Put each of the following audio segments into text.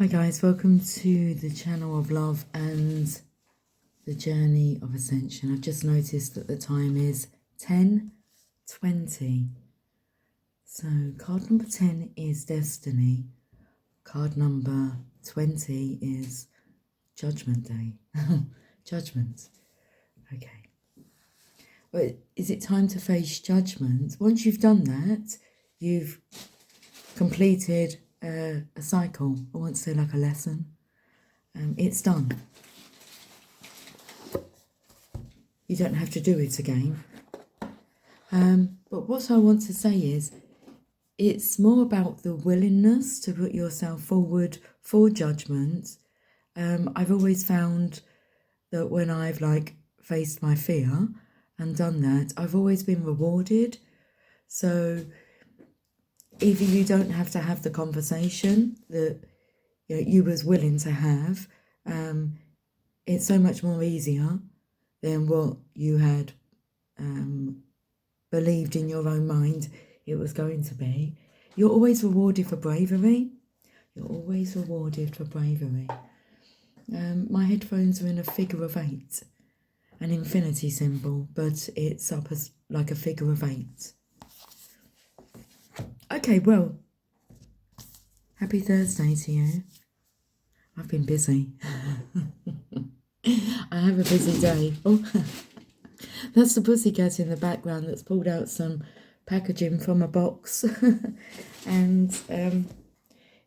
Hi guys, welcome to the channel of love and the journey of ascension. I've just noticed that the time is 10:20. So card number 10 is destiny. Card number 20 is judgment day. Judgment. Okay. But is it time to face judgment? Once you've done that, you've completed a cycle. I won't say like a lesson. It's done. You don't have to do it again. But what I want to say is, it's more about the willingness to put yourself forward for judgment. I've always found that when I've faced my fear and done that, I've always been rewarded. So either you don't have to have the conversation that you was willing to have. It's so much more easier than what you had believed in your own mind it was going to be. You're always rewarded for bravery. You're always rewarded for bravery. My headphones are in a figure of 8, an infinity symbol, but it's up as like a figure of 8. Okay, well, happy Thursday to you. I've been busy. I have a busy day. Oh, that's the pussycat in the background that's pulled out some packaging from a box. And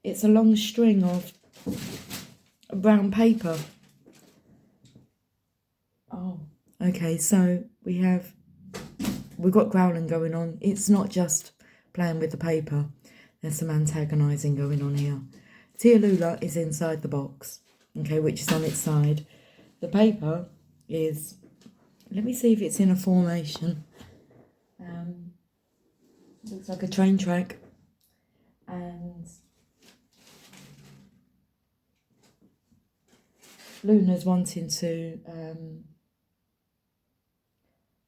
it's a long string of brown paper. Oh, okay, so we've got growling going on. It's not just playing with the paper. There's some antagonising going on here. Tialula is inside the box, okay, which is on its side. The paper is, let me see if it's in a formation. Looks like a train track. And Luna's wanting to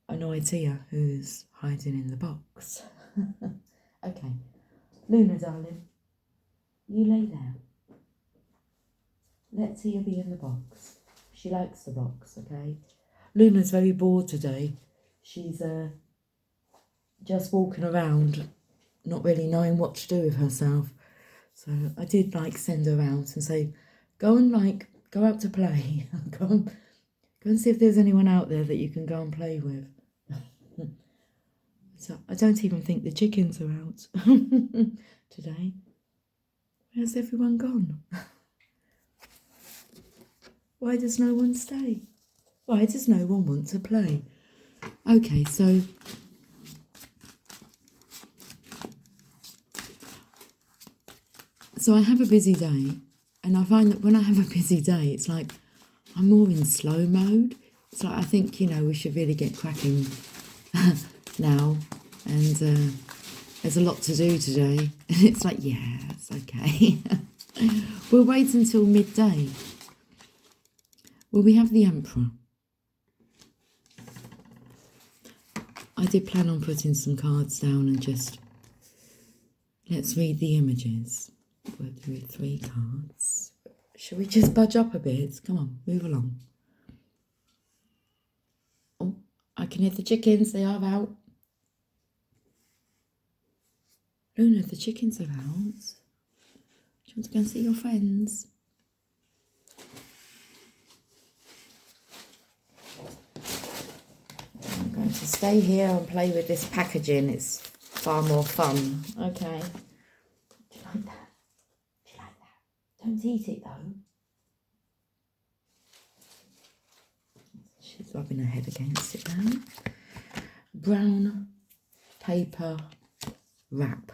annoy Tia, who's hiding in the box. Okay, Luna, darling, you lay there. Let Tia be in the box. She likes the box, okay? Luna's very bored today. She's just walking around, not really knowing what to do with herself. So I did send her out and say, go out to play. go and see if there's anyone out there that you can go and play with. So I don't even think the chickens are out today. Where's everyone gone? Why does no one stay? Why does no one want to play? Okay, so I have a busy day, and I find that when I have a busy day, it's like I'm more in slow mode. It's like I think, we should really get cracking now, and there's a lot to do today. And it's like, yeah, it's okay. We'll wait until midday. Well, we have the Emperor. I did plan on putting some cards down and just let's read the images. We'll do 3 cards. Shall we just budge up a bit? Come on, move along. Oh, I can hear the chickens. They are out. Luna, the chickens are out. Do you want to go and see your friends? I'm going to stay here and play with this packaging. It's far more fun. Okay. Do you like that? Do you like that? Don't eat it though. She's rubbing her head against it now. Brown paper wrap.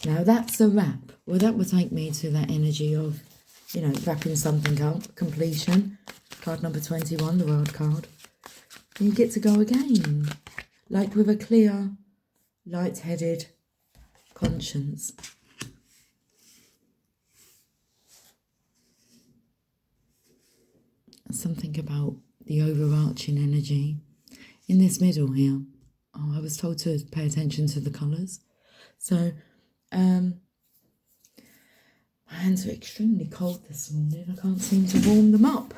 Now that's a wrap. Well, that would take me to that energy of, wrapping something up, completion. Card number 21, the world card. And you get to go again, like with a clear, light-headed conscience. Something about the overarching energy. In this middle here, I was told to pay attention to the colours. So My hands are extremely cold this morning. I can't seem to warm them up.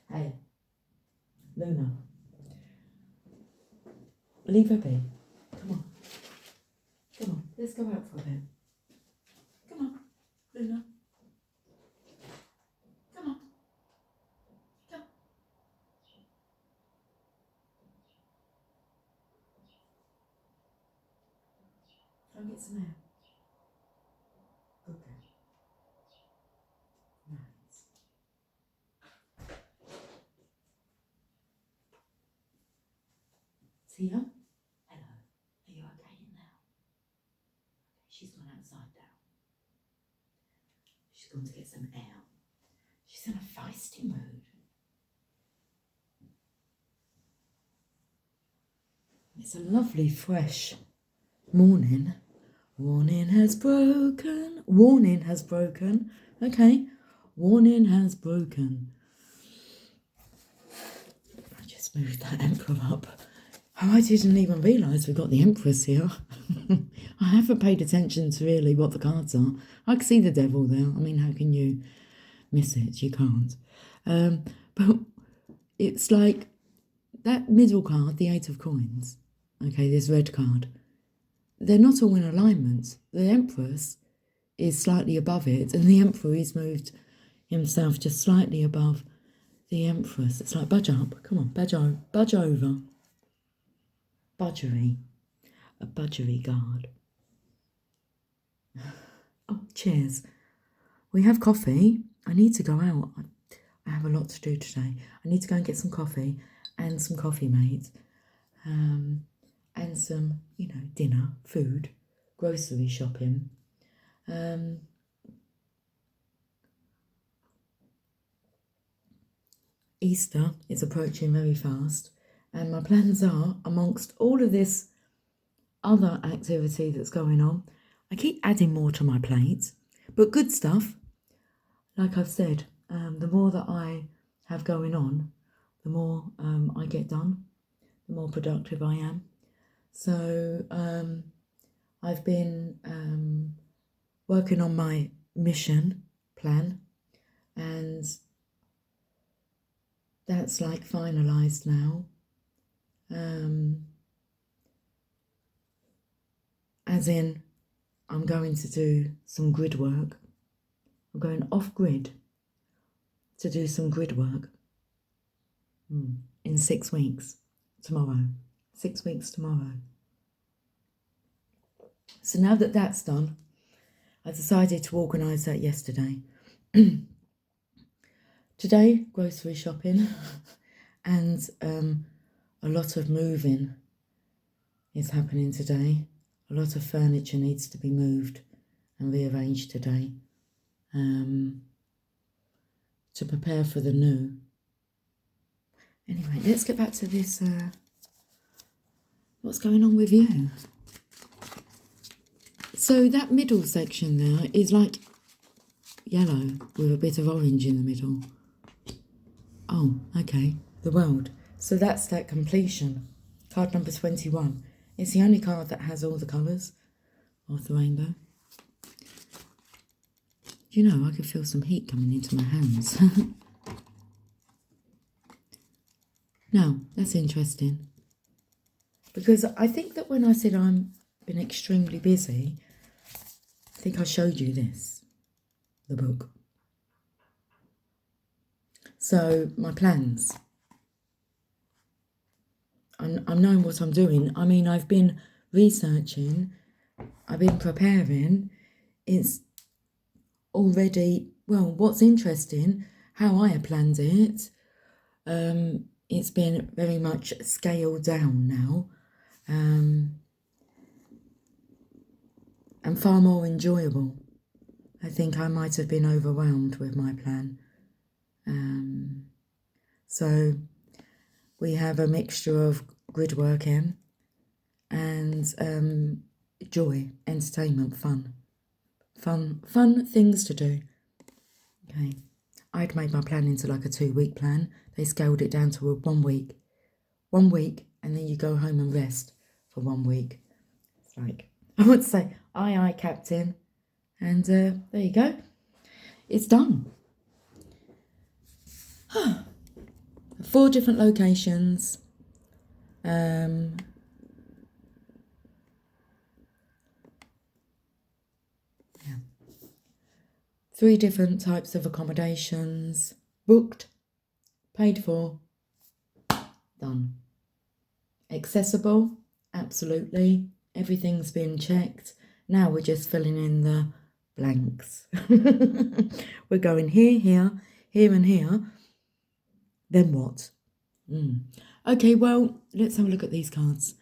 Hey, Luna, leave her be. Come on. Come on, let's go out for a bit. Come on, Luna. Come on. Come. Go get some air. Good girl. Right. See her? Hello. Are you okay now? She's gone outside now. She's gone to get some air. She's in a feisty mood. It's a lovely fresh morning. Warning has broken. Warning has broken. Okay. Warning has broken. I just moved that emperor up. Oh, I didn't even realise we got the Empress here. I haven't paid attention to really what the cards are. I can see the devil there. I mean, how can you miss it? You can't. But it's like that middle card, the Eight of Coins. Okay, this red card. They're not all in alignment. The Empress is slightly above it, and the Emperor has moved himself just slightly above the Empress. It's like, budge up. Come on, budge over. Budgery. A budgery guard. Oh, cheers. We have coffee. I need to go out. I have a lot to do today. I need to go and get some coffee and some coffee mates. And some, dinner, food, grocery shopping. Easter is approaching very fast, and my plans are, amongst all of this other activity that's going on, I keep adding more to my plate, but good stuff. Like I've said, the more that I have going on, the more I get done, the more productive I am. So I've been working on my mission plan, and that's like finalised now. As in, I'm going to do some grid work. I'm going off grid to do some grid work in 6 weeks tomorrow. 6 weeks tomorrow. So now that that's done, I decided to organise that yesterday. Today, grocery shopping and a lot of moving is happening today. A lot of furniture needs to be moved and rearranged today to prepare for the new. Anyway, let's get back to this. What's going on with you? So that middle section there is like yellow with a bit of orange in the middle. Oh, okay. The World. So that's that completion. Card number 21. It's the only card that has all the colours of the rainbow. I could feel some heat coming into my hands. Now, that's interesting. Because I think that when I said I've been extremely busy, I think I showed you this, the book. So, my plans. I'm knowing what I'm doing. I mean, I've been researching, I've been preparing. It's already, what's interesting, how I have planned it, it's been very much scaled down now, and far more enjoyable. I think I might have been overwhelmed with my plan. So we have a mixture of grid working and joy, entertainment, fun things to do. Okay, I'd made my plan into like a 2-week plan. They scaled it down to a 1 week. 1 week, and then you go home and rest for 1 week. It's like, I would say, aye, aye, Captain. And there you go. It's done. 4 different locations. Yeah. 3 different types of accommodations. Booked, paid for, done. Accessible, absolutely. Everything's been checked. Now we're just filling in the blanks. We're going here, here and here. Then what? Okay, well, let's have a look at these cards.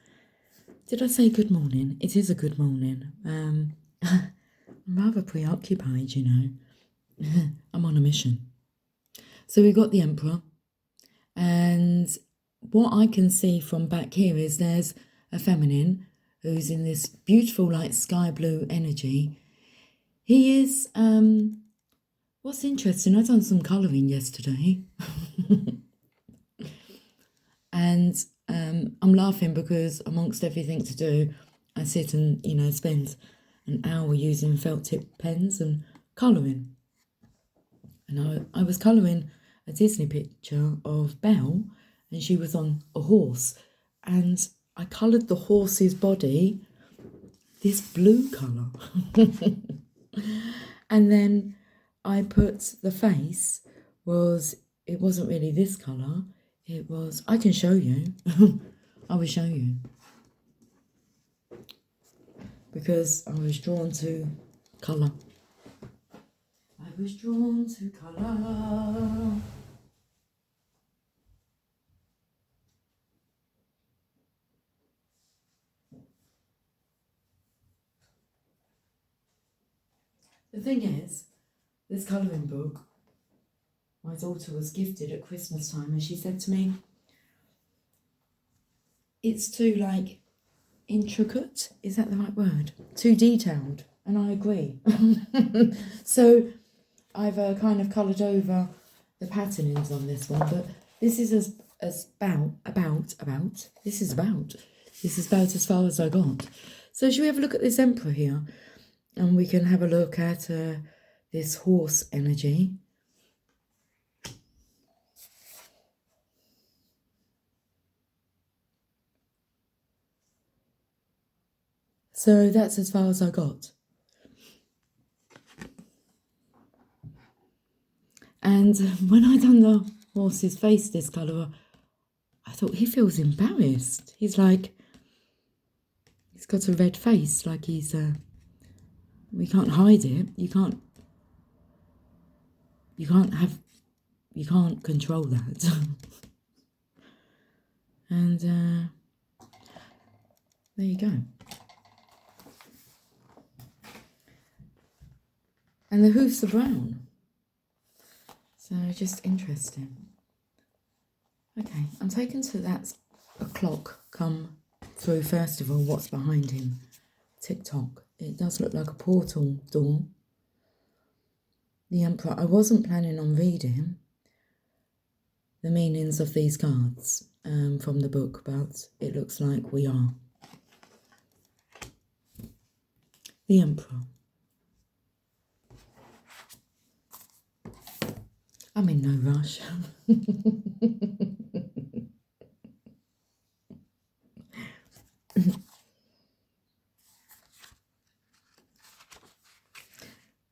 Did I say good morning? It is a good morning. I'm rather preoccupied, you know. I'm on a mission. So we've got the Emperor. And what I can see from back here is there's a feminine who's in this beautiful, like, sky blue energy. He is, what's interesting, I've done some colouring yesterday. And I'm laughing because amongst everything to do, I sit and, you know, spend an hour using felt tip pens and colouring. And I was colouring a Disney picture of Belle, and she was on a horse. And I coloured the horse's body this blue colour. And then I put the face, it wasn't really this colour. It was, I can show you. I will show you. Because I was drawn to colour. I was drawn to colour. The thing is, this colouring book, my daughter was gifted at Christmas time, and she said to me, it's too, like, intricate. Is that the right word? Too detailed. And I agree. So I've kind of coloured over the patternings on this one, but this is this is about as far as I got. So should we have a look at this Emperor here? And we can have a look at this horse energy. So that's as far as I got. And when I done the horse's face this colour, I thought, he feels embarrassed. He's like, he's got a red face, like he's, we can't hide it. You can't control that. And there you go. And the hoofs are brown. So just interesting. Okay, I'm taken to that a clock come through first of all what's behind him. Tick-tock. It does look like a portal door. The Emperor. I wasn't planning on reading the meanings of these cards from the book, but it looks like we are. The Emperor. I'm in no rush.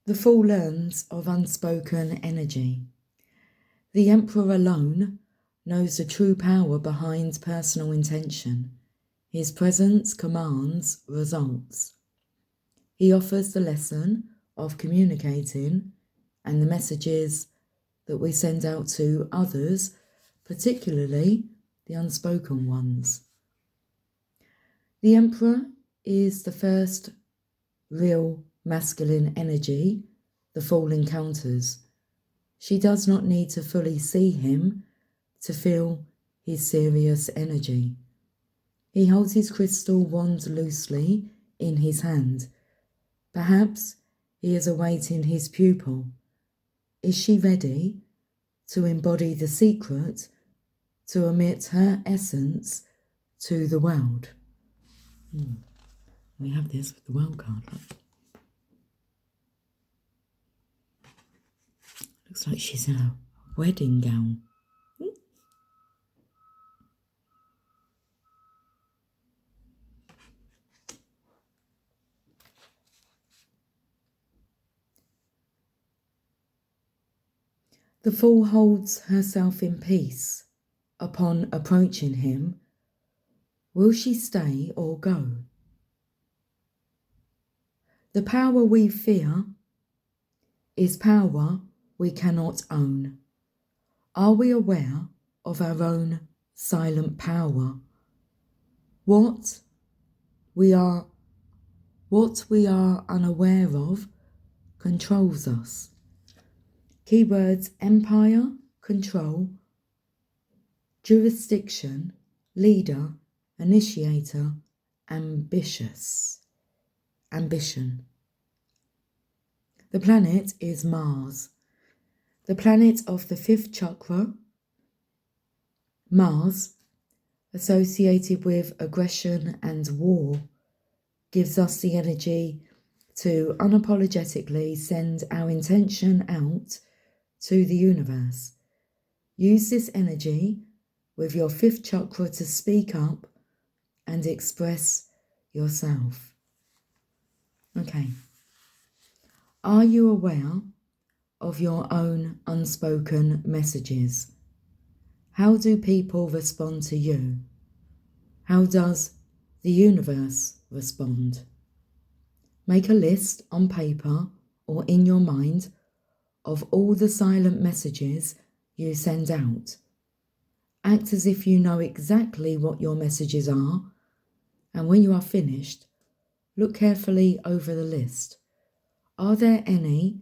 The Fool learns of unspoken energy. The Emperor alone knows the true power behind personal intention. His presence commands results. He offers the lesson of communicating and the messages that we send out to others, particularly the unspoken ones. The Emperor is the first real masculine energy the Fool encounters. She does not need to fully see him to feel his serious energy. He holds his crystal wand loosely in his hand. Perhaps he is awaiting his pupil. Is she ready to embody the secret to emit her essence to the world. We have this with the world card. Looks like she's in a wedding gown. The Fool holds herself in peace upon approaching him. Will she stay or go? The power we fear is power we cannot own. Are we aware of our own silent power? What we are unaware of controls us. Keywords: empire, control, jurisdiction, leader, initiator, ambitious, ambition. The planet is Mars, the planet of the fifth chakra. Mars, associated with aggression and war, gives us the energy to unapologetically send our intention out to the universe. Use this energy with your fifth chakra to speak up and express yourself. Okay. Are you aware of your own unspoken messages? How do people respond to you? How does the universe respond? Make a list on paper or in your mind of all the silent messages you send out. Act as if you know exactly what your messages are, and when you are finished, look carefully over the list. Are there any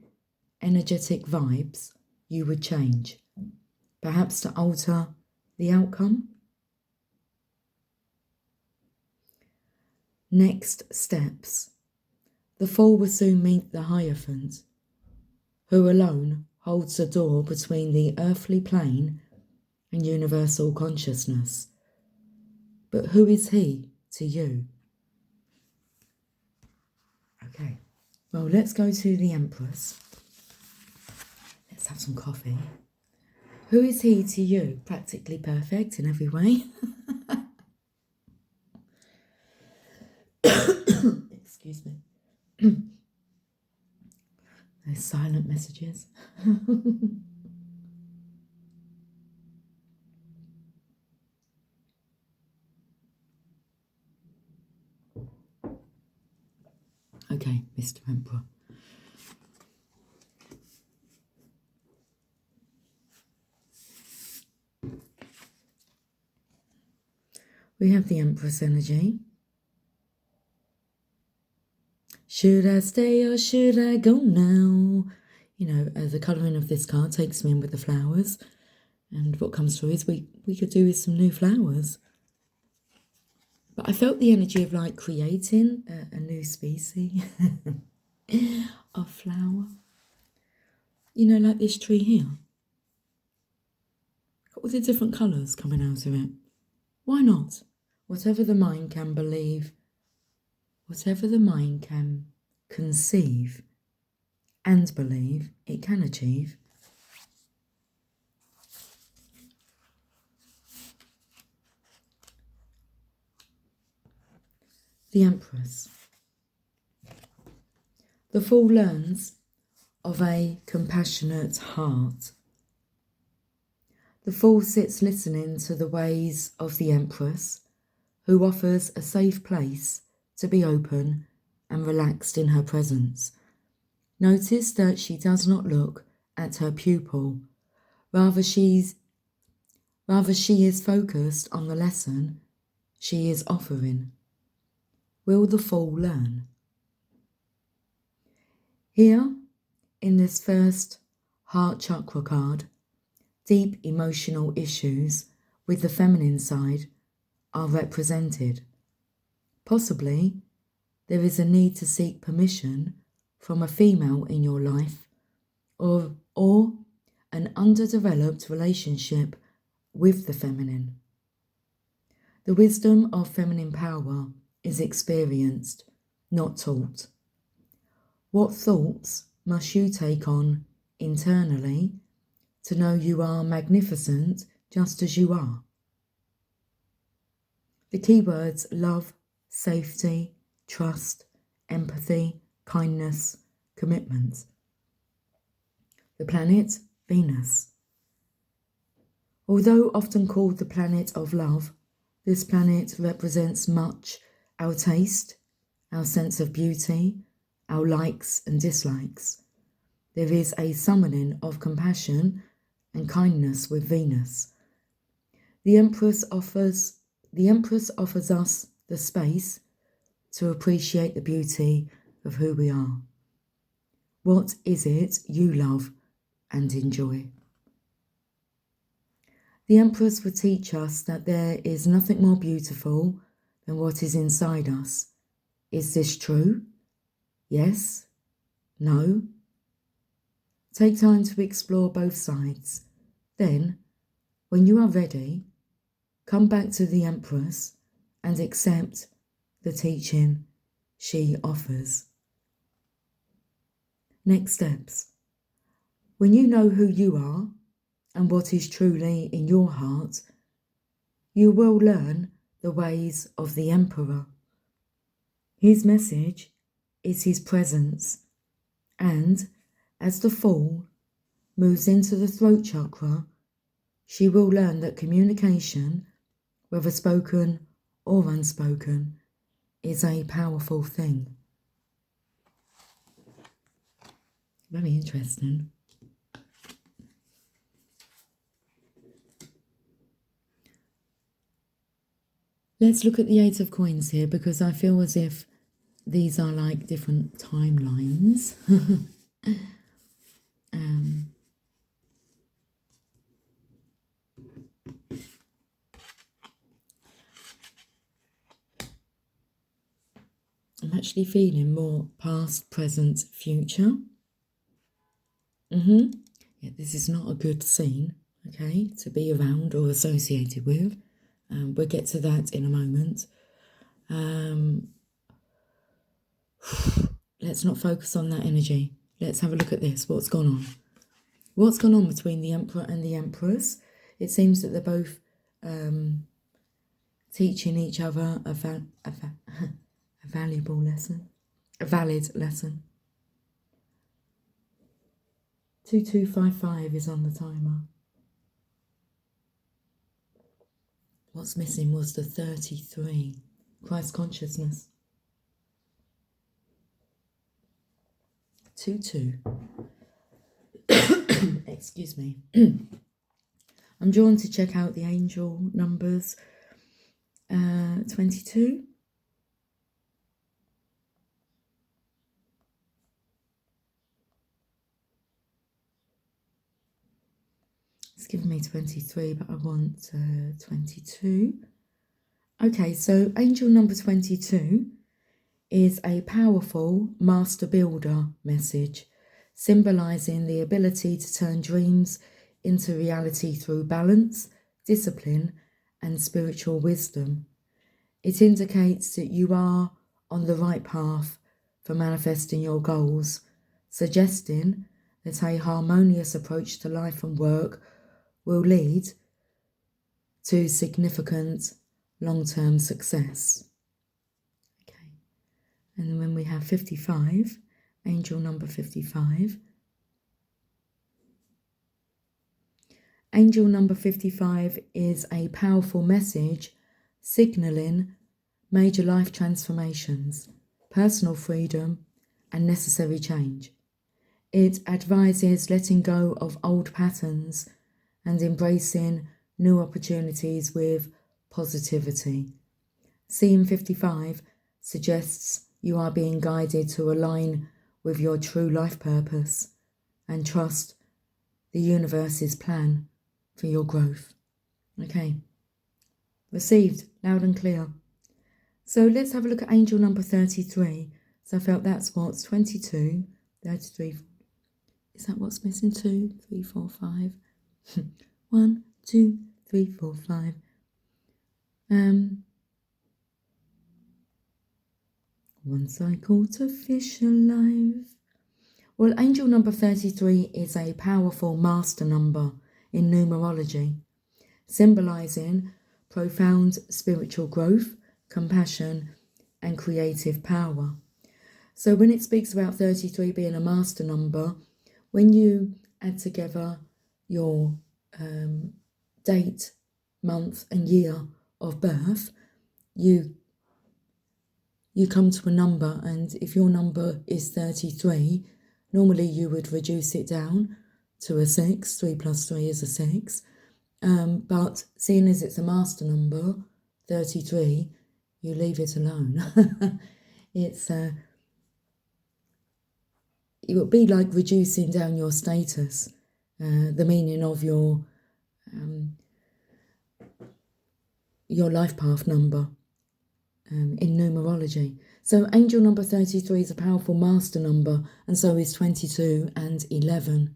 energetic vibes you would change, perhaps to alter the outcome? Next steps. The Fool will soon meet the Hierophant, who alone holds the door between the earthly plane and universal consciousness. But who is he to you? Okay, well, let's go to the Empress. Let's have some coffee. Who is he to you? Practically perfect in every way. Excuse me. Those silent messages. Okay, Mr. Emperor. We have the Empress energy. Should I stay or should I go now? You know, the colouring of this card takes me in with the flowers. And what comes through is we could do with some new flowers. But I felt the energy of like creating a new species of flower. You know, like this tree here. Got all the different colours coming out of it. Why not? Whatever the mind can believe, whatever the mind can conceive and believe, it can achieve. The Empress. The Fool learns of a compassionate heart. The Fool sits listening to the ways of the Empress, who offers a safe place to be open and relaxed in her presence. Notice that she does not look at her pupil. Rather she is focused on the lesson she is offering. Will the Fool learn? Here, in this first heart chakra card, deep emotional issues with the feminine side are represented. Possibly, there is a need to seek permission from a female in your life or an underdeveloped relationship with the feminine. The wisdom of feminine power is experienced, not taught. What thoughts must you take on internally to know you are magnificent just as you are? The keywords love, safety, trust, empathy, kindness, commitment. The planet, Venus. Although often called the planet of love, this planet represents much our taste, our sense of beauty, our likes and dislikes. There is a summoning of compassion and kindness with Venus. The Empress offers us the space to appreciate the beauty of who we are. What is it you love and enjoy? The Empress would teach us that there is nothing more beautiful than what is inside us. Is this true? Yes? No? Take time to explore both sides. Then, when you are ready, come back to the Empress and accept the teaching she offers. Next steps. When you know who you are and what is truly in your heart, you will learn the ways of the Emperor. His message is his presence, and as the Fool moves into the throat chakra, she will learn that communication, whether spoken or unspoken, is a powerful thing. Very interesting. Let's look at the Eight of Coins here, because I feel as if these are like different timelines. I'm actually feeling more past, present, future. Yeah, this is not a good scene, okay, to be around or associated with. We'll get to that in a moment. Let's not focus on that energy. Let's have a look at this. What's gone on? What's gone on between the Emperor and the Empress? It seems that they're both teaching each other a valuable lesson, a valid lesson. 2255 is on the timer. What's missing was the 33, Christ consciousness. 22. Excuse me. I'm drawn to check out the angel numbers. 22. It's given me 23, but I want 22. Okay, so angel number 22 is a powerful master builder message, symbolizing the ability to turn dreams into reality through balance, discipline, and spiritual wisdom. It indicates that you are on the right path for manifesting your goals, suggesting that a harmonious approach to life and work will lead to significant long-term success. Okay, and then when we have 55, angel number 55. Angel number 55 is a powerful message signalling major life transformations, personal freedom, and necessary change. It advises letting go of old patterns and embracing new opportunities with positivity. CM55 suggests you are being guided to align with your true life purpose and trust the universe's plan for your growth. Okay, received loud and clear. So let's have a look at angel number 33. So I felt that's what's 22, 33. Is that what's missing? 2, 3, 4, 5. 1, 2, 3, 4, 5. One cycle to fish alive. Well, angel number 33 is a powerful master number in numerology, symbolizing profound spiritual growth, compassion, and creative power. So when it speaks about 33 being a master number, when you add together your date, month, and year of birth, you come to a number, and if your number is 33, normally you would reduce it down to a 6. 3 plus 3 is a 6. But seeing as it's a master number, 33, you leave it alone. It would be like reducing down your status, the meaning of your life path number in numerology. So angel number 33 is a powerful master number, and so is 22 and 11.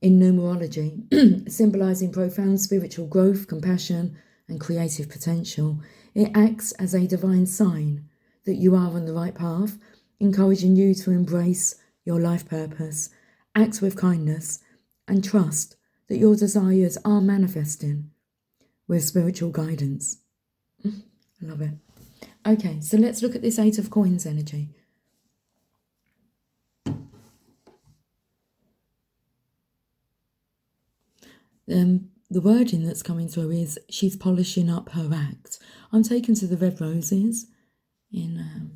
In numerology, symbolizing profound spiritual growth, compassion, and creative potential, it acts as a divine sign that you are on the right path, encouraging you to embrace your life purpose, act with kindness, and trust that your desires are manifesting with spiritual guidance. I love it. Okay, so let's look at this 8 of Coins energy. The wording that's coming through is she's polishing up her act. I'm taken to the red roses in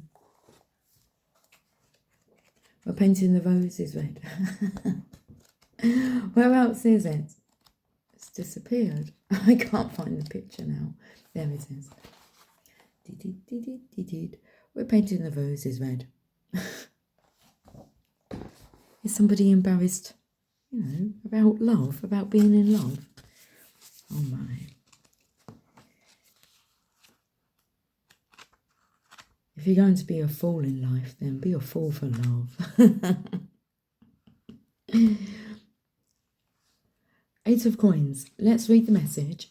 we're painting the roses red. Where else is it? It's disappeared. I can't find the picture now. There it is. We're painting the roses red. Is somebody embarrassed, about love, about being in love? Oh my. If you're going to be a fool in life, then be a fool for love. 8 of Coins. Let's read the message.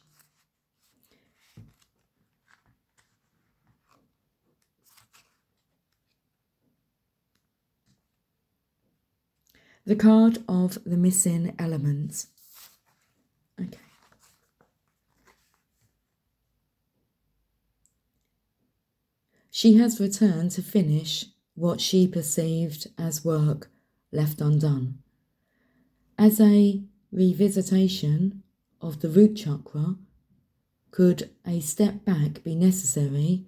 The card of the missing element. Okay. She has returned to finish what she perceived as work left undone. As a revisitation of the root chakra, could a step back be necessary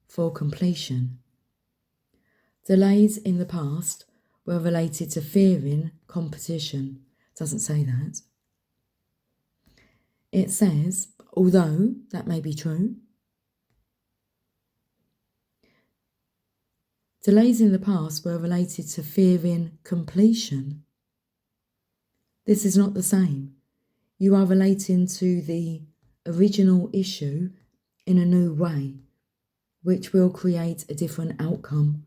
for completion? Delays in the past were related to fearing competition. Doesn't say that. It says, although that may be true, delays in the past were related to fearing completion. This is not the same. You are relating to the original issue in a new way, which will create a different outcome.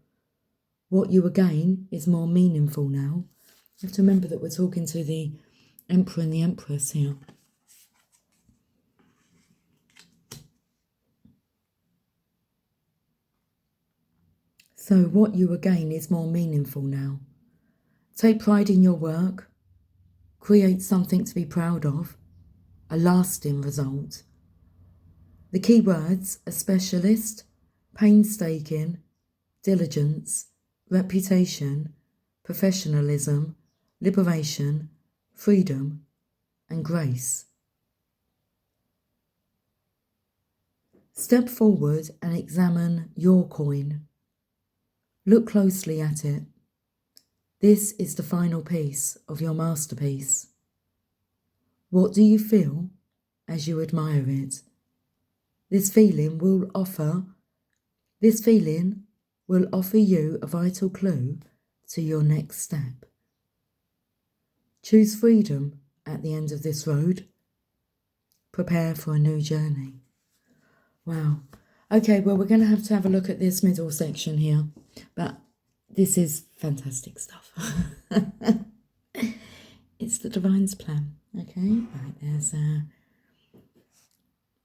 What you gain is more meaningful now. You have to remember that we're talking to the Emperor and the Empress here. So what you gain is more meaningful now. Take pride in your work. Create something to be proud of. A lasting result. The key words are specialist, painstaking, diligence, reputation, professionalism, liberation, freedom, and grace. Step forward and examine your coin. Look closely at it. This is the final piece of your masterpiece. What do you feel as you admire it? This feeling will offer you a vital clue to your next step. Choose freedom at the end of this road. Prepare for a new journey. Wow. Okay, well, we're going to have a look at this middle section here, but this is fantastic stuff. It's the Divine's plan. Okay, right, there's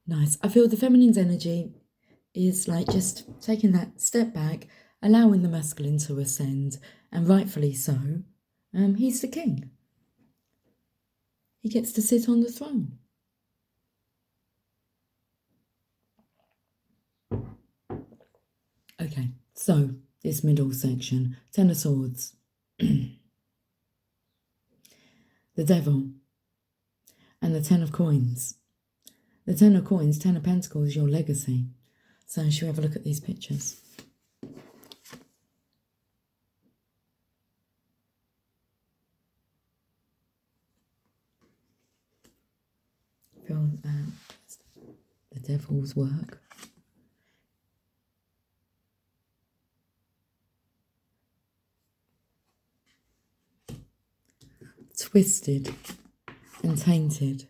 Nice. I feel the feminine's energy is like just taking that step back, allowing the masculine to ascend, and rightfully so. He's the king. He gets to sit on the throne. Okay, so this middle section, Ten of Swords. The Devil and the Ten of Coins. The Ten of Coins, Ten of Pentacles, your legacy. So shall we have a look at these pictures? Feel the Devil's work. Twisted and tainted.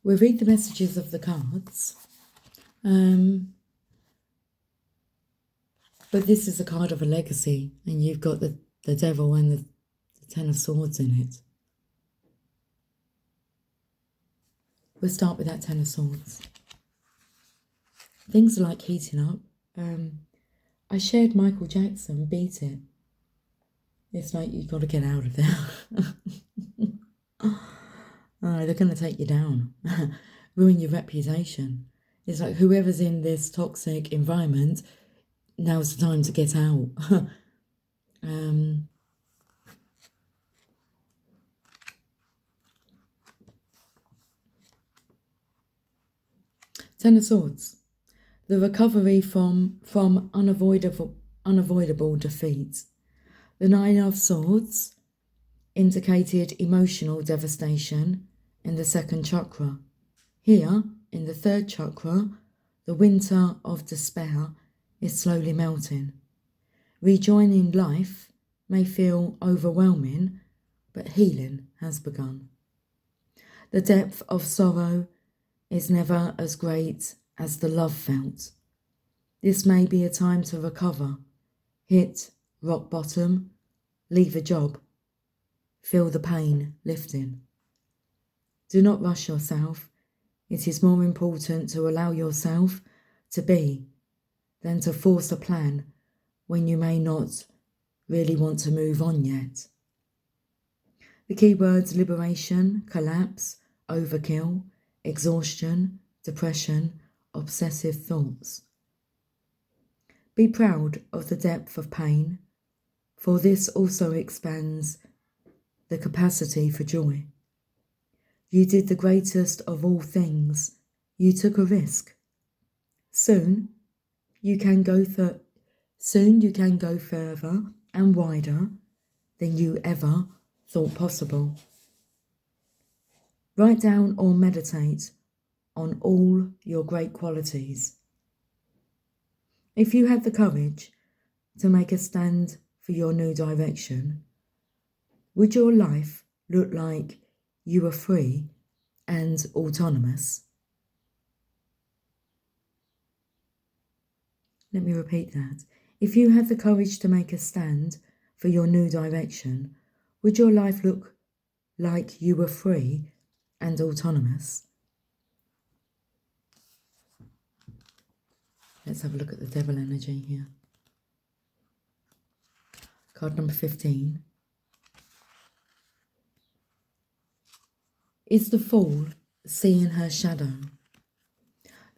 We'll read the messages of the cards. But this is a card of a legacy, and you've got the Devil and the Ten of Swords in it. We'll start with that Ten of Swords. Things are like heating up. I shared Michael Jackson, Beat It. It's like you've got to get out of there. They're going to take you down, ruin your reputation. It's like whoever's in this toxic environment, now's the time to get out. Ten of Swords. The recovery from unavoidable defeat. The Nine of Swords indicated emotional devastation in the second chakra. Here, in the third chakra, the winter of despair is slowly melting. Rejoining life may feel overwhelming, but healing has begun. The depth of sorrow is never as great as the love felt. This may be a time to recover, hit rock bottom, leave a job, feel the pain lifting. Do not rush yourself. It is more important to allow yourself to be than to force a plan when you may not really want to move on yet. The keywords: liberation, collapse, overkill, exhaustion, depression, obsessive thoughts. Be proud of the depth of pain, for this also expands the capacity for joy. You did the greatest of all things. You took a risk. Soon you can go further and wider than you ever thought possible. Write down or meditate on all your great qualities. If you had the courage to make a stand for your new direction, would your life look like you were free and autonomous? Let me repeat that. If you had the courage to make a stand for your new direction, would your life look like you were free and autonomous? Let's have a look at the Devil energy here. Card number 15. Is the Fool seeing her shadow?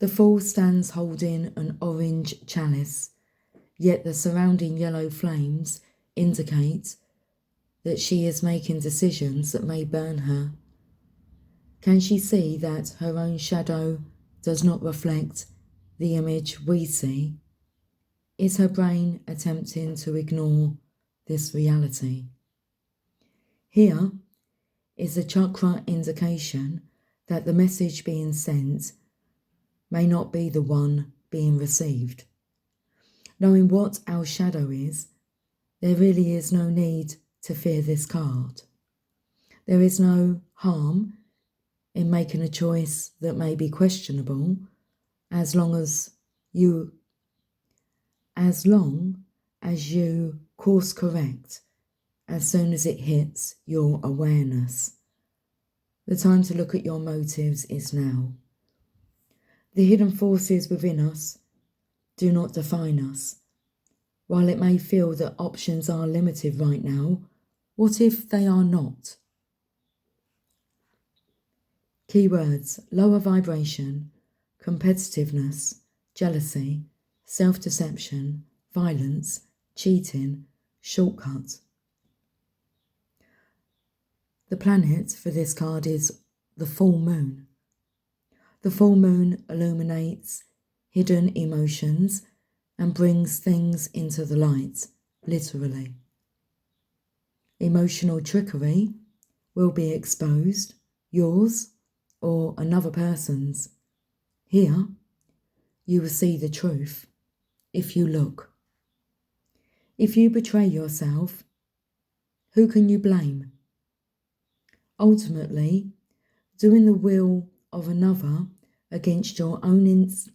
The Fool stands holding an orange chalice, yet the surrounding yellow flames indicate that she is making decisions that may burn her. Can she see that her own shadow does not reflect the image we see? Is her brain attempting to ignore this reality? Here is a chakra indication that the message being sent may not be the one being received. Knowing what our shadow is, there really is no need to fear this card. There is no harm in making a choice that may be questionable as long as you course correct as soon as it hits your awareness. The time to look at your motives is now. The hidden forces within us do not define us. While it may feel that options are limited right now, what if they are not? Keywords: lower vibration, competitiveness, jealousy, self-deception, violence, cheating, shortcut. The planet for this card is the full moon. The full moon illuminates hidden emotions and brings things into the light, literally. Emotional trickery will be exposed, yours or another person's. Here, you will see the truth if you look. If you betray yourself, who can you blame? Ultimately, doing the will of another against your own instinct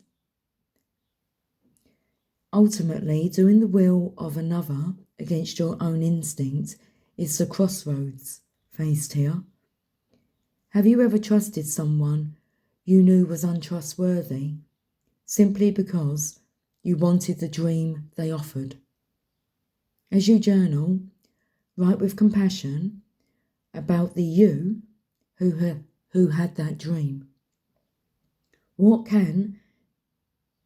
is the crossroads faced here. Have you ever trusted someone you knew was untrustworthy simply because you wanted the dream they offered? As you journal, write with compassion about the you who had that dream. What can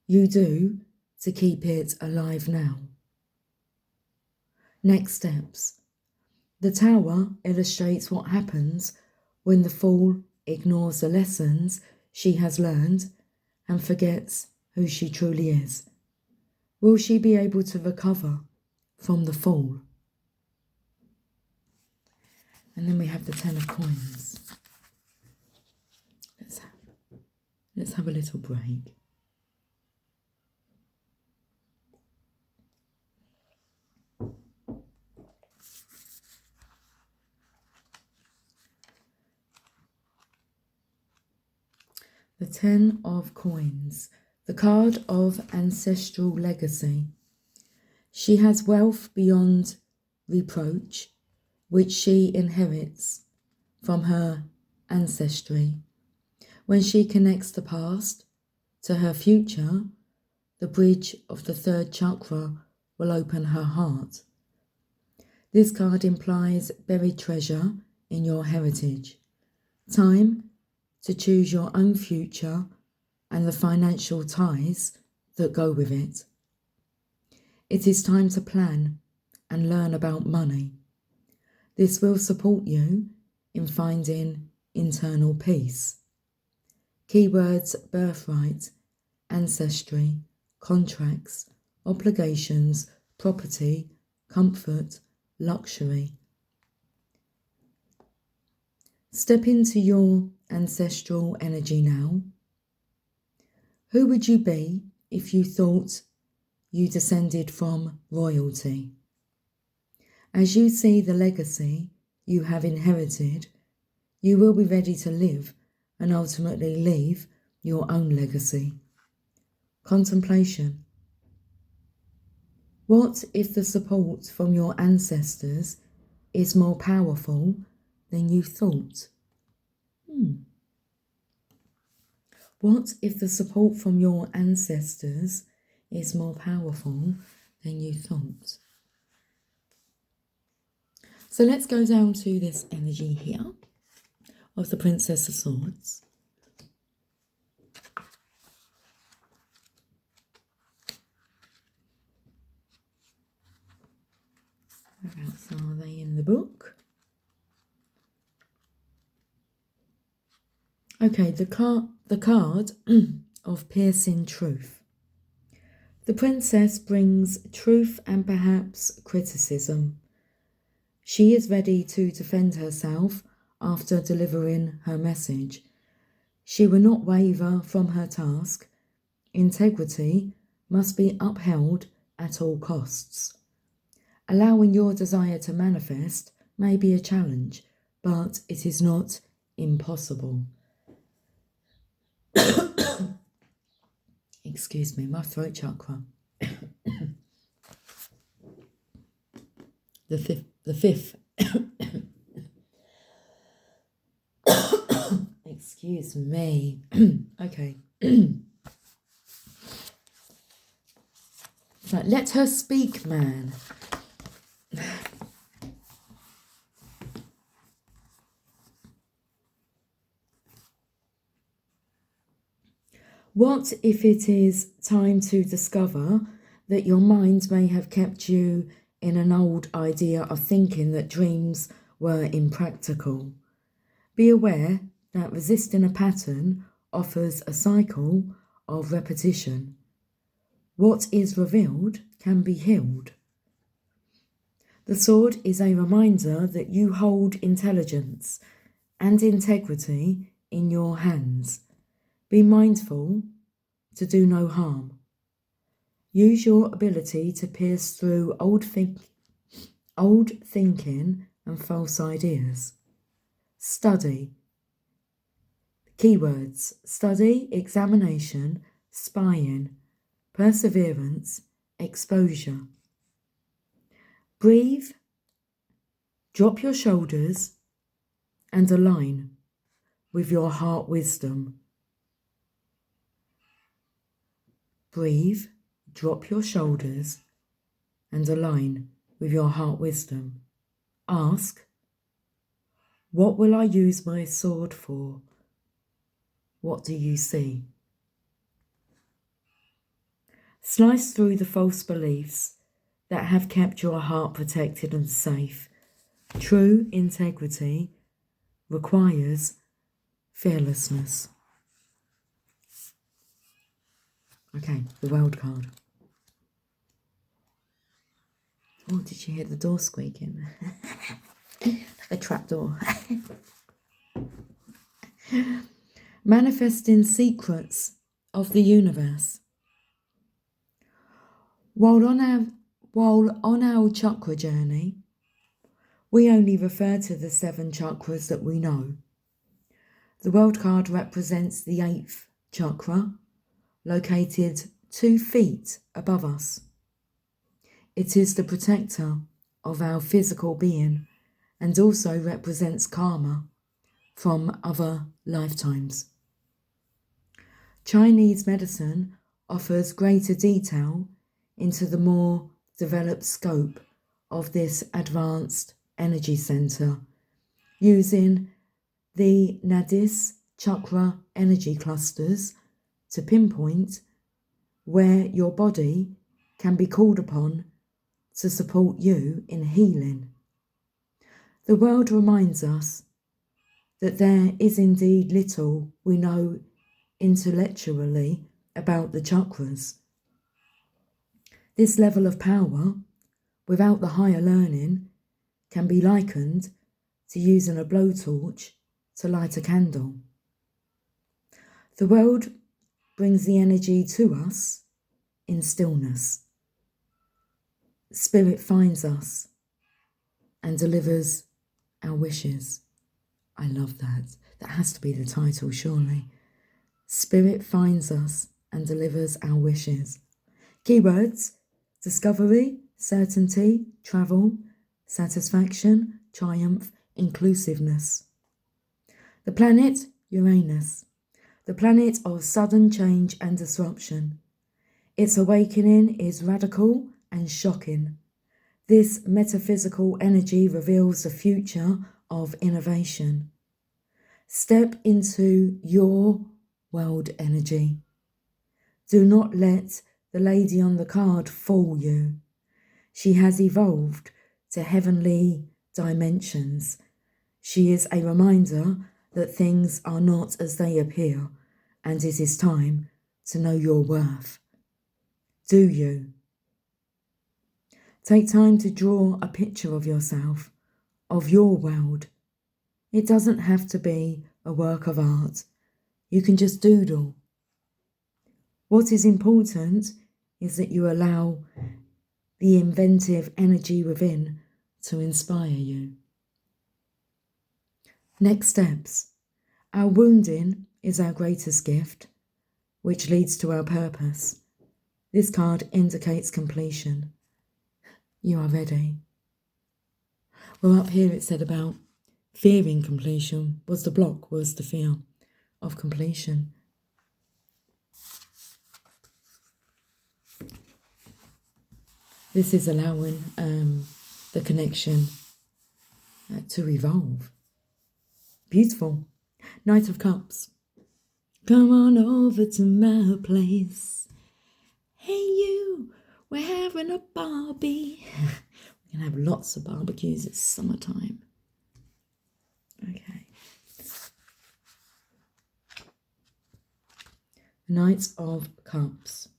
you do to keep it alive now? Next steps. The tower illustrates what happens when the fool ignores the lessons she has learned and forgets who she truly is. Will she be able to recover from the fall? And then we have the 10 of coins. Let's have a little break. The 10 of coins, the card of ancestral legacy. She has wealth beyond reproach, which she inherits from her ancestry. When she connects the past to her future, the bridge of the 3rd chakra will open her heart. This card implies buried treasure in your heritage. Time to choose your own future and the financial ties that go with it. It is time to plan and learn about money. This will support you in finding internal peace. Keywords: birthright, ancestry, contracts, obligations, property, comfort, luxury. Step into your ancestral energy now. Who would you be if you thought you descended from royalty? As you see the legacy you have inherited, you will be ready to live and ultimately leave your own legacy. Contemplation. What if the support from your ancestors is more powerful than you thought? What if the support from your ancestors is more powerful than you thought? So let's go down to this energy here of the Princess of Swords. Whereabouts are they in the book? Okay, the card of piercing truth. The princess brings truth and perhaps criticism. She is ready to defend herself after delivering her message. She will not waver from her task. Integrity must be upheld at all costs. Allowing your desire to manifest may be a challenge, but it is not impossible. Excuse me, my throat chakra. The fifth. Excuse me. Okay. Right, let her speak, man. What if it is time to discover that your mind may have kept you in an old idea of thinking that dreams were impractical? Be aware that resisting a pattern offers a cycle of repetition. What is revealed can be healed. The sword is a reminder that you hold intelligence and integrity in your hands. Be mindful to do no harm. Use your ability to pierce through old thinking and false ideas. Study. Keywords: study, examination, spying, perseverance, exposure. Breathe, drop your shoulders, and align with your heart wisdom. Breathe, drop your shoulders, and align with your heart wisdom. Ask, what will I use my sword for? What do you see? Slice through the false beliefs that have kept your heart protected and safe. True integrity requires fearlessness. Okay, the World card. Oh, did you hear the door squeaking? Like a trapdoor. Manifesting secrets of the universe. While on our chakra journey, we only refer to the 7 chakras that we know. The World card represents the 8th chakra, located 2 feet above us. It is the protector of our physical being and also represents karma from other lifetimes. Chinese medicine offers greater detail into the more developed scope of this advanced energy center, using the Nadis chakra energy clusters to pinpoint where your body can be called upon to support you in healing. The world reminds us that there is indeed little we know intellectually about the chakras. This level of power, without the higher learning, can be likened to using a blowtorch to light a candle. The world brings the energy to us in stillness. Spirit finds us and delivers our wishes. I love that. That has to be the title, surely. Spirit finds us and delivers our wishes. Keywords: discovery, certainty, travel, satisfaction, triumph, inclusiveness. The planet, Uranus. The planet of sudden change and disruption. Its awakening is radical and shocking. This metaphysical energy reveals the future of innovation. Step into your world energy. Do not let the lady on the card fool you. She has evolved to heavenly dimensions. She is a reminder that things are not as they appear, and it is time to know your worth. Do you? Take time to draw a picture of yourself, of your world. It doesn't have to be a work of art. You can just doodle. What is important is that you allow the inventive energy within to inspire you. Next steps. Our wounding is our greatest gift, which leads to our purpose. This card indicates completion. You are ready. Well, up here it said about fearing completion. Was the block, was the fear of completion. This is allowing the connection to evolve. Beautiful. Knight of Cups. Come on over to my place. Hey you, we're having a barbie. We're going to have lots of barbecues. It's summertime. Okay. Knight of Cups.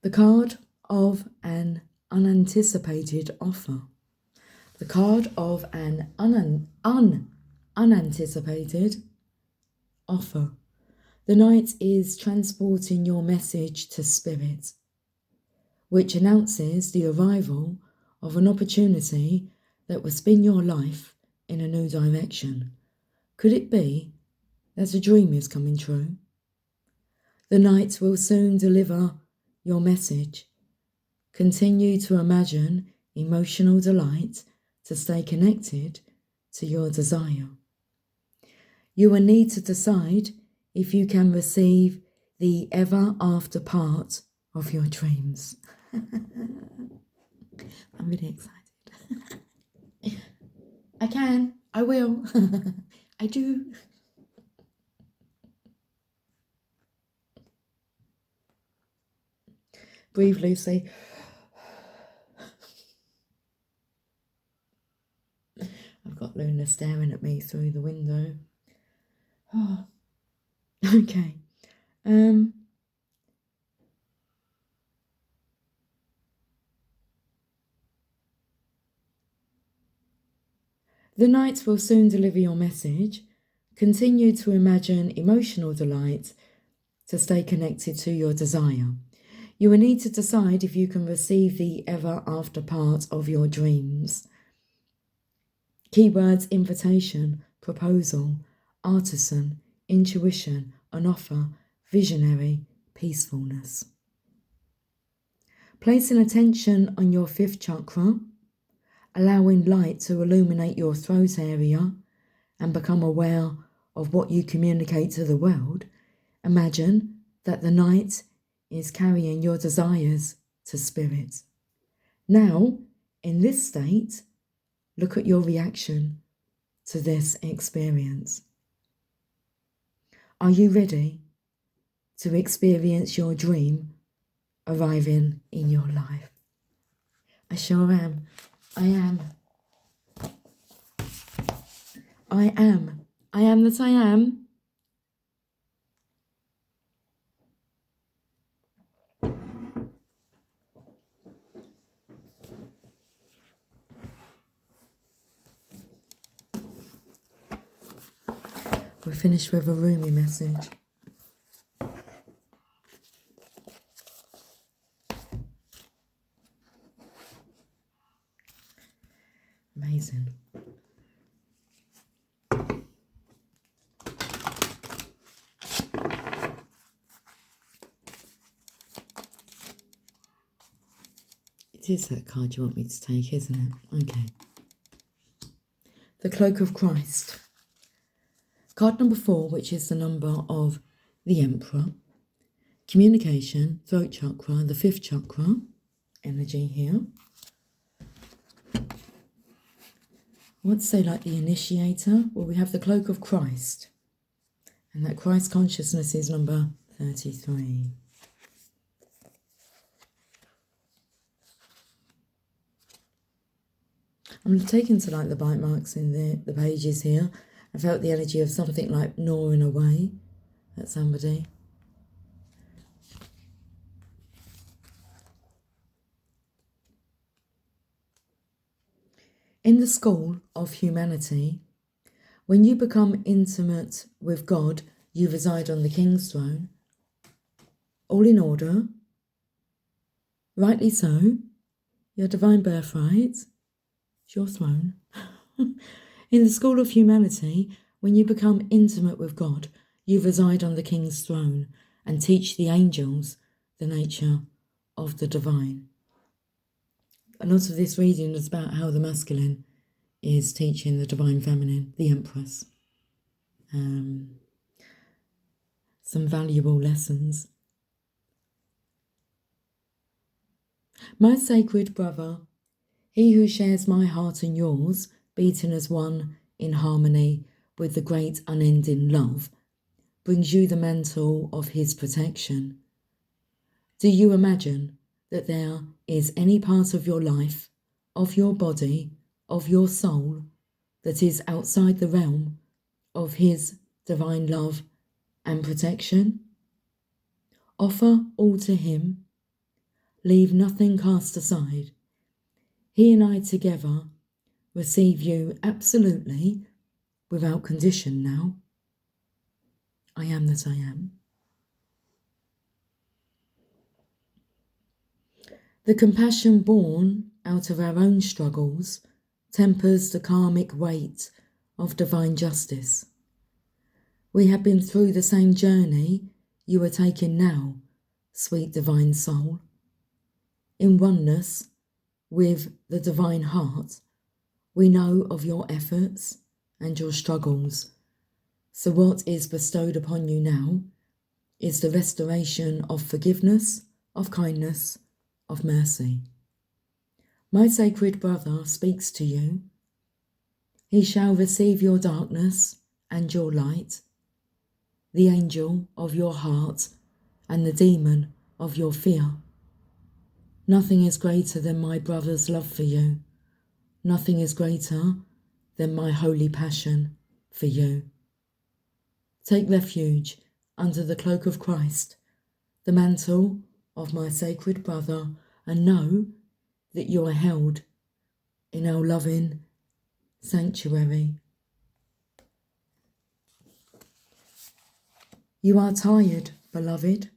The card of an unanticipated offer. The card of an unanticipated offer. The Knight is transporting your message to Spirit, which announces the arrival of an opportunity that will spin your life in a new direction. Could it be that a dream is coming true? The Knight will soon deliver your message. Continue to imagine emotional delight to stay connected to your desire. You will need to decide if you can receive the ever after part of your dreams. I'm really excited. I can, I will, I do. Breathe, Lucy. I've got Luna staring at me through the window. Oh. Okay. The Knight will soon deliver your message. Continue to imagine emotional delight to stay connected to your desire. You will need to decide if you can receive the ever after part of your dreams. Keywords: invitation, proposal, artisan, intuition, an offer, visionary, peacefulness. Placing attention on your 5th chakra, allowing light to illuminate your throat area and become aware of what you communicate to the world. Imagine that the Knight is carrying your desires to Spirit. Now, in this state, look at your reaction to this experience. Are you ready to experience your dream arriving in your life? I sure am. I am. I am. I am that I am. We're finished with a Rumi message. Amazing. It is that card you want me to take, isn't it? Okay. The Cloak of Christ. Card number 4, which is the number of the Emperor. Communication, throat chakra, the 5th chakra. Energy here. I want to say like the initiator. Well, we have the Cloak of Christ. And that Christ consciousness is number 33. I'm taken to like the bite marks in the pages here. I felt the energy of something like gnawing away at somebody. In the school of humanity, when you become intimate with God, you reside on the King's throne. All in order. Rightly so. Your divine birthright. It's your throne. In the school of humanity, when you become intimate with God, you reside on the King's throne and teach the angels the nature of the divine. a lot of this reading is about how the masculine is teaching the divine feminine, the Empress, some valuable lessons. My sacred brother, he who shares my heart and yours, beaten as one in harmony with the great unending love, brings you the mantle of his protection. Do you imagine that there is any part of your life, of your body, of your soul, that is outside the realm of his divine love and protection? Offer all to him. Leave nothing cast aside. He and I together receive you absolutely, without condition now. I am that I am. The compassion born out of our own struggles tempers the karmic weight of divine justice. We have been through the same journey you are taking now, sweet divine soul. In oneness with the divine heart, we know of your efforts and your struggles. So what is bestowed upon you now is the restoration of forgiveness, of kindness, of mercy. My sacred brother speaks to you. He shall receive your darkness and your light, the angel of your heart and the demon of your fear. Nothing is greater than my brother's love for you. Nothing is greater than my holy passion for you. Take refuge under the cloak of Christ, the mantle of my sacred brother, and know that you are held in our loving sanctuary. You are tired, beloved.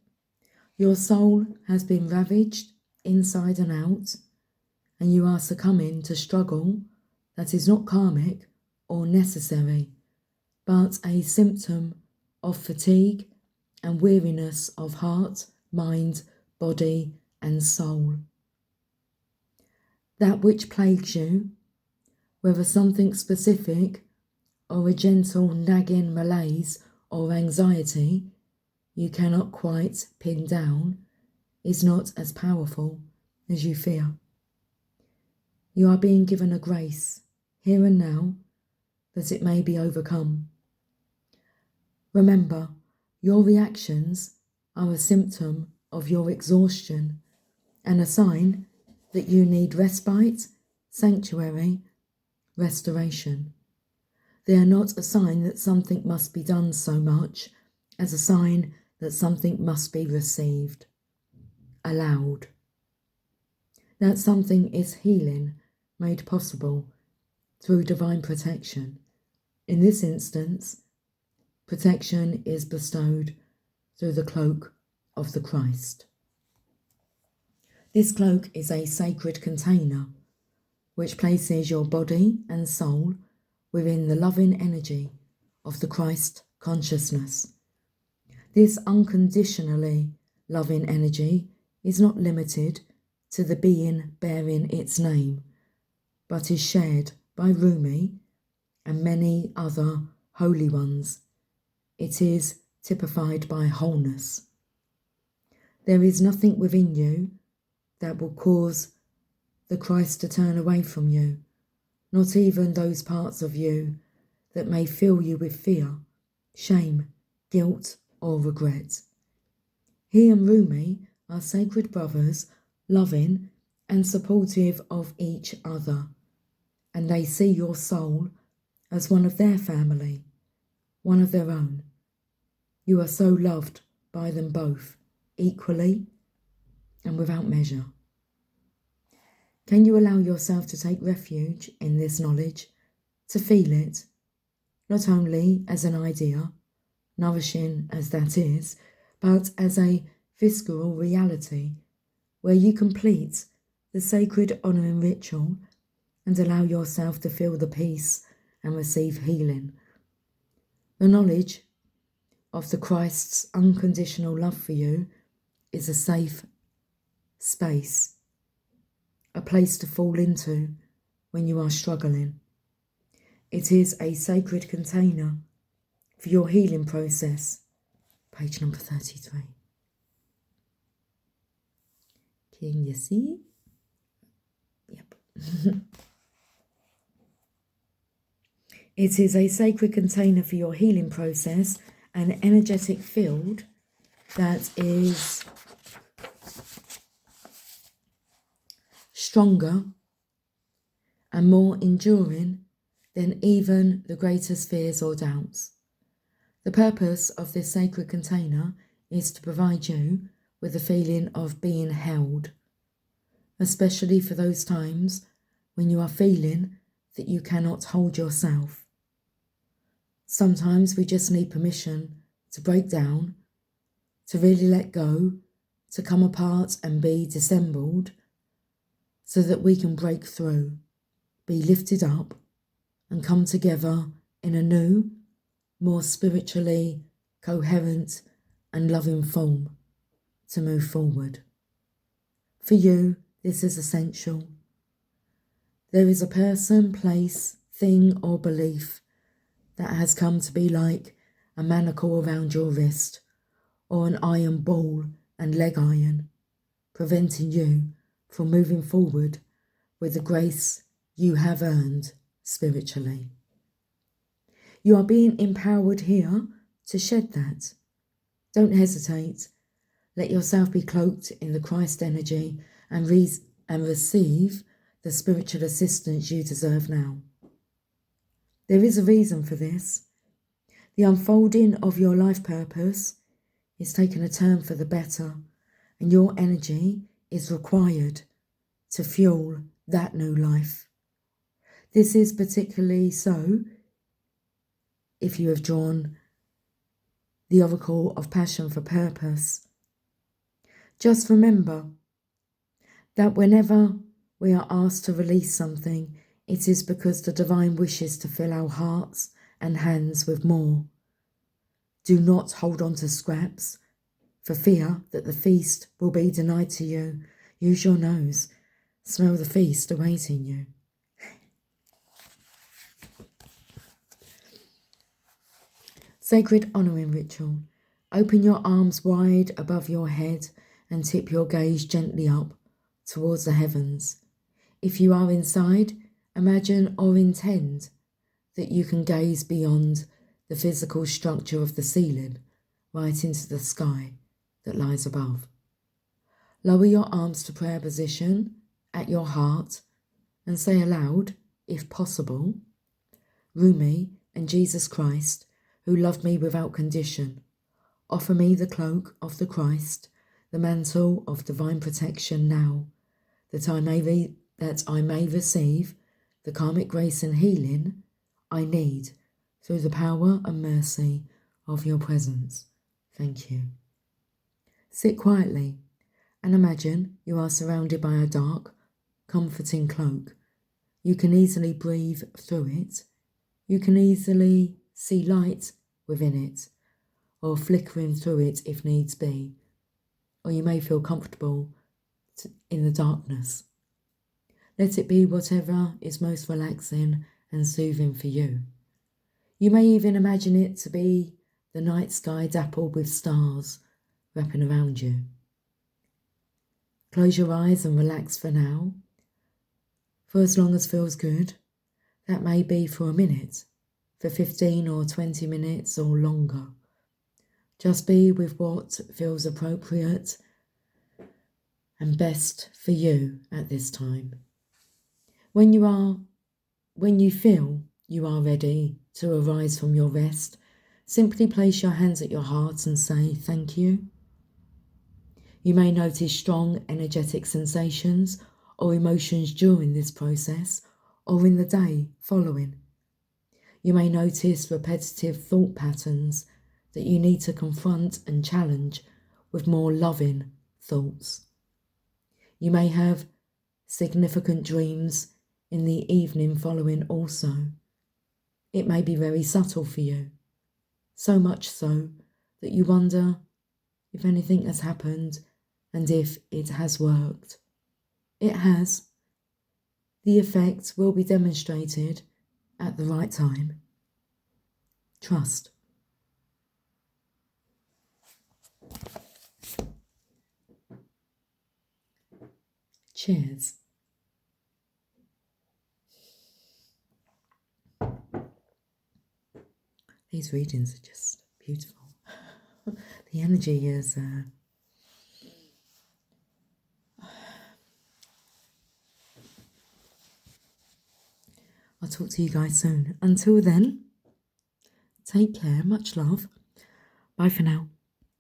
Your soul has been ravaged inside and out, and you are succumbing to struggle that is not karmic or necessary, but a symptom of fatigue and weariness of heart, mind, body, and soul. That which plagues you, whether something specific or a gentle nagging malaise or anxiety you cannot quite pin down, is not as powerful as you fear. You are being given a grace, here and now, that it may be overcome. Remember, your reactions are a symptom of your exhaustion and a sign that you need respite, sanctuary, restoration. They are not a sign that something must be done so much as a sign that something must be received, allowed. That something is healing made possible through divine protection. In this instance, protection is bestowed through the cloak of the Christ. This cloak is a sacred container which places your body and soul within the loving energy of the Christ consciousness. This unconditionally loving energy is not limited to the being bearing its name, but is shared by Rumi and many other holy ones. It is typified by wholeness. There is nothing within you that will cause the Christ to turn away from you, not even those parts of you that may fill you with fear, shame, guilt, or regret. He and Rumi are sacred brothers, loving and supportive of each other, and they see your soul as one of their family, one of their own. You are so loved by them both, equally and without measure. Can you allow yourself to take refuge in this knowledge, to feel it, not only as an idea, nourishing as that is, but as a visceral reality, where you complete the sacred honouring ritual and allow yourself to feel the peace and receive healing? The knowledge of the Christ's unconditional love for you is a safe space, a place to fall into when you are struggling. It is a sacred container for your healing process. Page number 33. Can you see? Yep. It is a sacred container for your healing process, an energetic field that is stronger and more enduring than even the greatest fears or doubts. The purpose of this sacred container is to provide you with a feeling of being held, especially for those times when you are feeling that you cannot hold yourself. Sometimes we just need permission to break down, to really let go, to come apart and be dissembled so that we can break through, be lifted up and come together in a new, more spiritually coherent and loving form to move forward. For you, this is essential. There is a person, place, thing or belief that has come to be like a manacle around your wrist or an iron ball and leg iron, preventing you from moving forward with the grace you have earned spiritually. You are being empowered here to shed that. Don't hesitate. Let yourself be cloaked in the Christ energy and receive the spiritual assistance you deserve now. There is a reason for this. The unfolding of your life purpose is taking a turn for the better, and your energy is required to fuel that new life. This is particularly so if you have drawn the oracle of passion for purpose. Just remember that whenever we are asked to release something, it is because the divine wishes to fill our hearts and hands with more. Do not hold on to scraps for fear that the feast will be denied to you. Use your nose. Smell the feast awaiting you. Sacred honouring ritual. Open your arms wide above your head and tip your gaze gently up towards the heavens. If you are inside, imagine or intend that you can gaze beyond the physical structure of the ceiling right into the sky that lies above. Lower your arms to prayer position at your heart and say aloud, if possible, Rumi and Jesus Christ, who loved me without condition, offer me the cloak of the Christ, the mantle of divine protection now, that I may receive the karmic grace and healing I need through the power and mercy of your presence. Thank you. Sit quietly and imagine you are surrounded by a dark, comforting cloak. You can easily breathe through it. You can easily see light within it, or flickering through it if needs be, or you may feel comfortable in the darkness. Let it be whatever is most relaxing and soothing for you. You may even imagine it to be the night sky dappled with stars wrapping around you. Close your eyes and relax for now, for as long as feels good. That may be for a minute, for 15 or 20 minutes or longer. Just be with what feels appropriate and best for you at this time. When you feel you are ready to arise from your rest, simply place your hands at your heart and say thank you. You may notice strong energetic sensations or emotions during this process or in the day following. You may notice repetitive thought patterns that you need to confront and challenge with more loving thoughts. You may have significant dreams in the evening following also. It may be very subtle for you, so much so that you wonder if anything has happened and if it has worked. It has, the effect will be demonstrated at the right time. Trust. Cheers. These readings are just beautiful. The energy is I'll talk to you guys soon. Until then, take care. Much love. Bye for now.